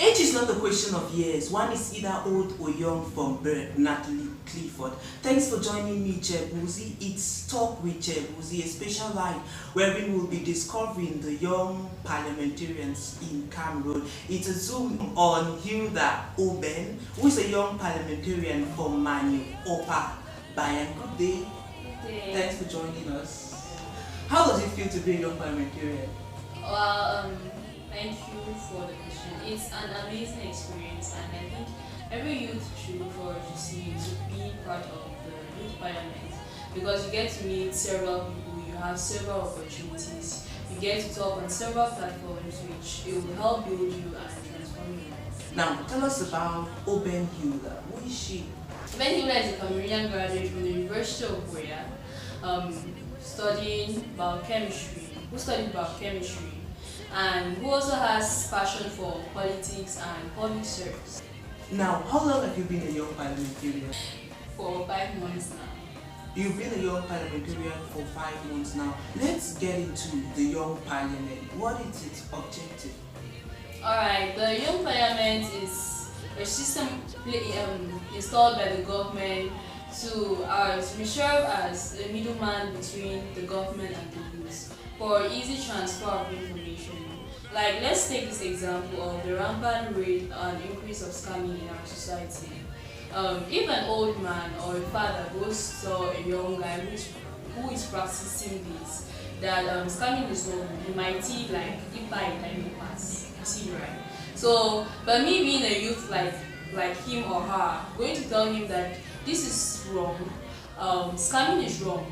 Age is not a question of years. One is either old or young from birth. Natalie Clifford. Thanks for joining me, Buzie. It's Talk with Buzie, a special line where we will be discovering the young parliamentarians in Cameroon. It's a zoom on Hilda Oben, who is a young parliamentarian from Manyu-Upper, Bayang. Good day. Good day. Thanks for joining us. How does it feel to be a young parliamentarian? Well, thank you for the question. It's an amazing experience, and I think every youth should look forward to being part of the youth parliament, because you get to meet several people, you have several opportunities, you get to talk on several platforms which it will help build you and transform you. Now, tell us about Oben Hilda. Who is she? Oben Hilda is a Cameroonian graduate from the University of Buzie, studying biochemistry, who studied biochemistry, and who also has passion for politics and public service. Now, how long have you been a young parliamentarian? For 5 months now. You've been a young parliamentarian for 5 months now. Let's get into the young parliament. What is its objective? Alright, the young parliament is a system installed by the government to serve as a middleman between the government and the youth for easy transfer of information. Like, let's take this example of the rampant rate and increase of scamming in our society. If an old man or a father goes to a young guy who is practicing this, that scamming is wrong, he might see like if by time pass, you see, right? So, but me being a youth like him or her, going to tell him that this is wrong, scamming is wrong,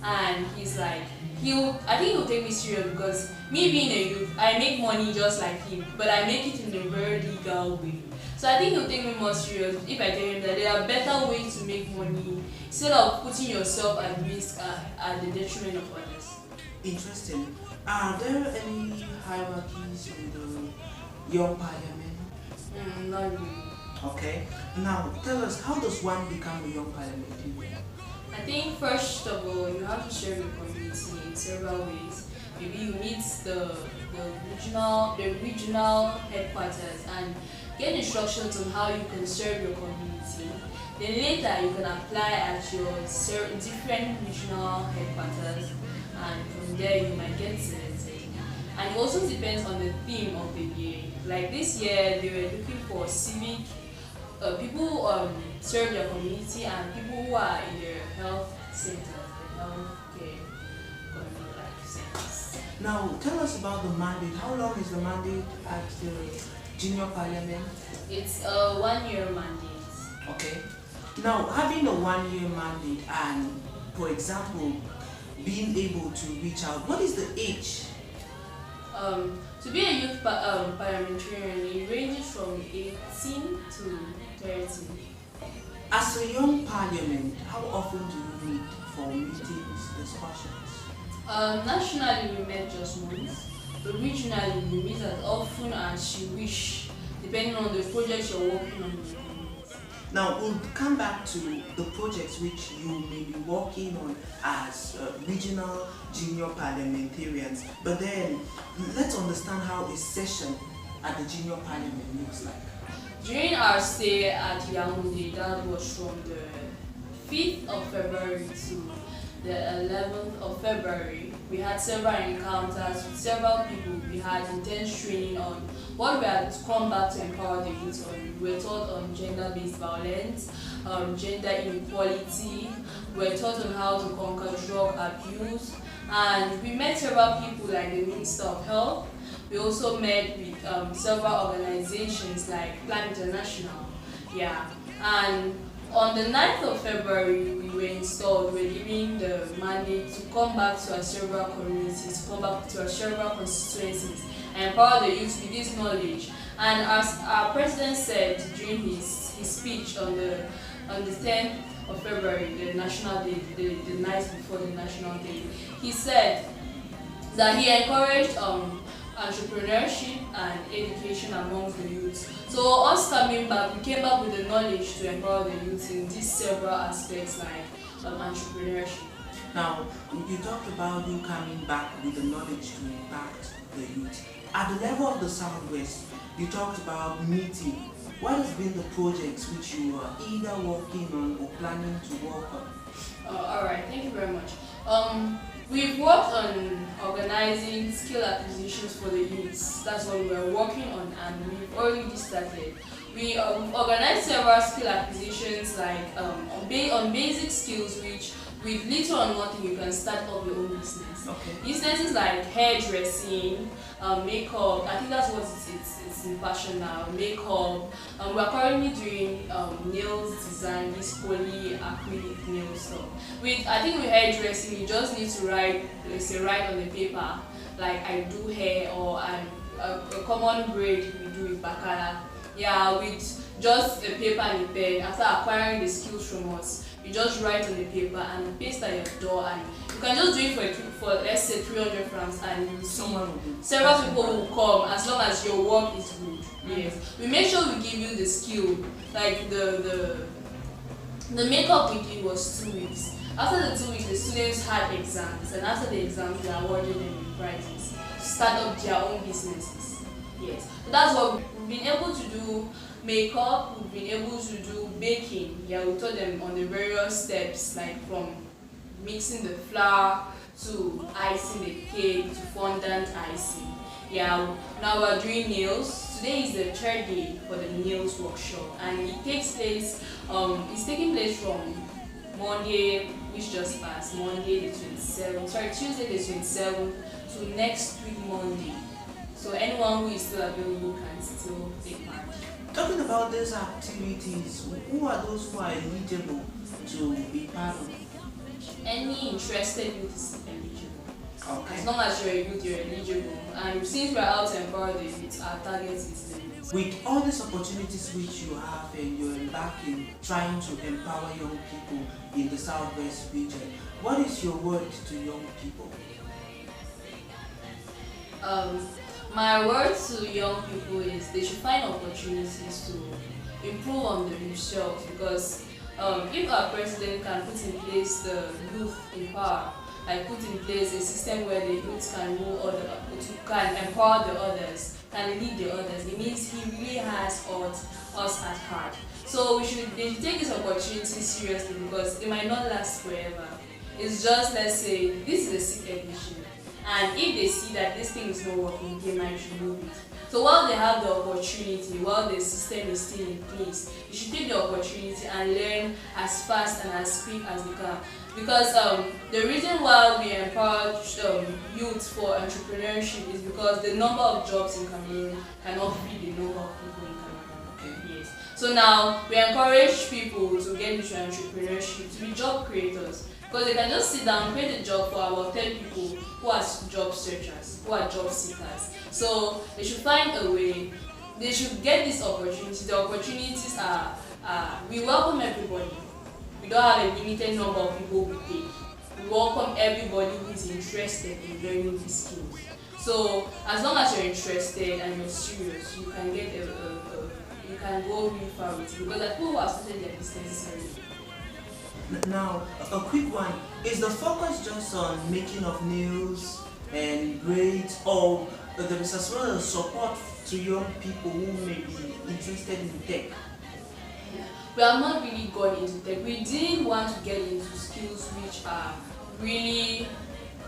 and he's like, I think he'll take me serious, because me being a youth, I make money just like him, but I make it in a very legal way. So I think he'll take me more serious if I tell him that there are better ways to make money instead of putting yourself at risk at the detriment of others. Interesting. Are there any hierarchies in the young parliament? Not really. Okay. Now, tell us, how does one become a young parliamentarian? I think first of all, you have to serve your community in several ways. Maybe you meet the regional headquarters and get instructions on how you can serve your community. Then later you can apply at your different regional headquarters, and from there you might get selected. And it also depends on the theme of the year. Like this year, they were looking for civic people who serve their community and people who are in their health centers, the health care community centers. Now, tell us about the mandate. How long is the mandate at the junior parliament? It's a 1-year mandate. Okay. Now, having a 1-year mandate and, for example, being able to reach out, what is the age? To be a youth parliamentarian, it ranges from 18 to 30. As a young parliament, how often do you meet for meetings, discussions? Nationally, we met just once, but regionally, we meet as often as you wish, depending on the project you're working on. Now, we'll come back to the projects which you may be working on as regional junior parliamentarians, but then let's understand how a session at the junior parliament looks like. During our stay at Yaoundé, that was from the 5th of February to the 11th of February, we had several encounters with several people. We had intense training on what we had to come back to empower the youth on. We were taught on gender-based violence, gender inequality, we were taught on how to conquer drug abuse, and we met several people like the Minister of Health. We also met with several organizations like Plan International. Yeah. And on the 9th of February, we were installed. We were given the mandate to come back to our several communities, to come back to our several constituencies, and empower the youth with this knowledge. And as our president said during his speech on the 10th of February, the National Day, the night before the National Day, he said that he encouraged entrepreneurship and education amongst the youth. So us coming back, we came back with the knowledge to empower the youth in these several aspects like entrepreneurship. Now, you talked about you coming back with the knowledge to impact the youth. At the level of the Southwest, you talked about meeting. What has been the projects which you are either working on or planning to work on? Alright, thank you very much. We've worked on organizing skill acquisitions for the youths. That's what we're working on, and we've already started. We organized several skill acquisitions like on basic skills which with little or nothing you can start up your own business. Okay. Businesses like hairdressing, makeup, I think that's what it's in fashion now, makeup. We're currently doing nails design, this poly acrylic nail stuff. I think with hairdressing you just need to write, let's say write on the paper, like I do hair, or a common braid we do with bakala. Yeah, with just a paper and a pen, after acquiring the skills from us, you just write on the paper and paste at your door, and you can just do it for let's say 300 francs, and you see several people will come as long as your work is good. Yes, we make sure we give you the skill. Like the makeup we did was 2 weeks. After the 2 weeks, the students had exams, and after the exams, we awarded them with prizes to start up their own businesses. Yes, so that's what we've been able to do. Makeup, we've been able to do baking. Yeah, we taught them on the various steps, like from mixing the flour to icing the cake to fondant icing. Yeah, now we're doing nails. Today is the 3rd day for the nails workshop, and it takes place. It's taking place from Monday, which just passed, Monday the 27th. Sorry, Tuesday the 27th to next week Monday. So anyone who is still available can still take part. Talking about these activities, who are those who are eligible to be part of? Any interested youth is eligible. Okay. As long as you're a youth, you're eligible. And since we're out to empower the youth, our target is the youth. With all these opportunities which you have and you're embarking, trying to empower young people in the Southwest region, what is your word to young people? My word to young people is they should find opportunities to improve on themselves, because if our president can put in place the youth in power, like put in place a system where the youth can can empower the others, can lead the others, it means he really has us at heart. So they should take this opportunity seriously, because it might not last forever. It's just, let's say, this is the 6th edition. And if they see that this thing is not working, they might remove it. So while they have the opportunity, while the system is still in place, you should take the opportunity and learn as fast and as quick as you can. Because the reason why we empower youth for entrepreneurship is because the number of jobs in Cameroon cannot feed the number of people in Cameroon. Okay. Yes. So now we encourage people to get into entrepreneurship, to be job creators. Because they can just sit down, create a job for about 10 people who are job searchers, who are job seekers. So they should find a way, they should get this opportunity. The opportunities are, we welcome everybody. We don't have a limited number of people we take. We welcome everybody who is interested in learning these skills. So as long as you're interested and you're serious, you can get you can go really far with it. Because the people who have started their businesses already. Now, a quick one. Is the focus just on making of nails and braids, or there is as well as support to young people who may be interested in tech? We have not really gone into tech. We did want to get into skills which are really,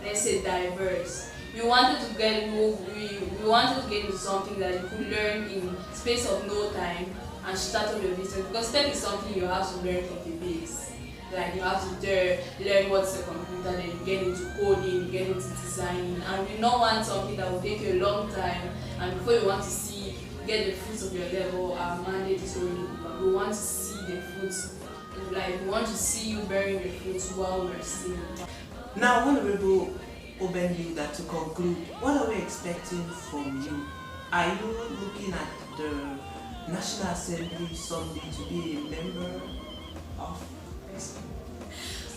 let's say, diverse. We wanted to get into something that you could learn in space of no time and start up your business, because tech is something you have to learn from the base. Like you have to learn what's a computer, then you get into coding, you get into designing, and we don't want something that will take you a long time, and before you want to get the fruits of your labor, our mandate is already over. We want to see the fruits, like we want to see you bearing the fruits while we're still. Now, Honorable Oben Hilda, to conclude, what are we expecting from you? Are you looking at the National Assembly someday to be a member of?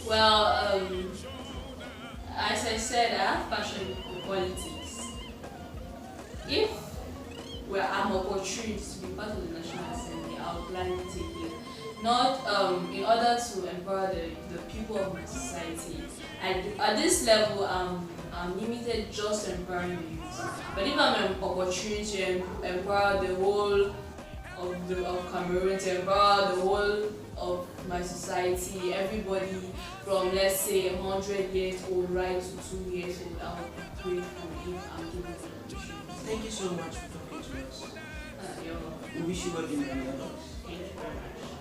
Well, as I said, I have passion for politics. If where I'm opportunity to be part of the National Assembly, I would gladly take it. Not in order to empower the people of my society. At this level, I'm limited just to empowering the youth. But if I'm an opportunity to empower the whole of Cameroon, to empower the whole of my society, everybody from, let's say, 100 years old right to 2 years old, I would be grateful if I'm given the opportunity. Thank you so much for talking to us. You're welcome. We wish you well in your endeavors. Thank you very much.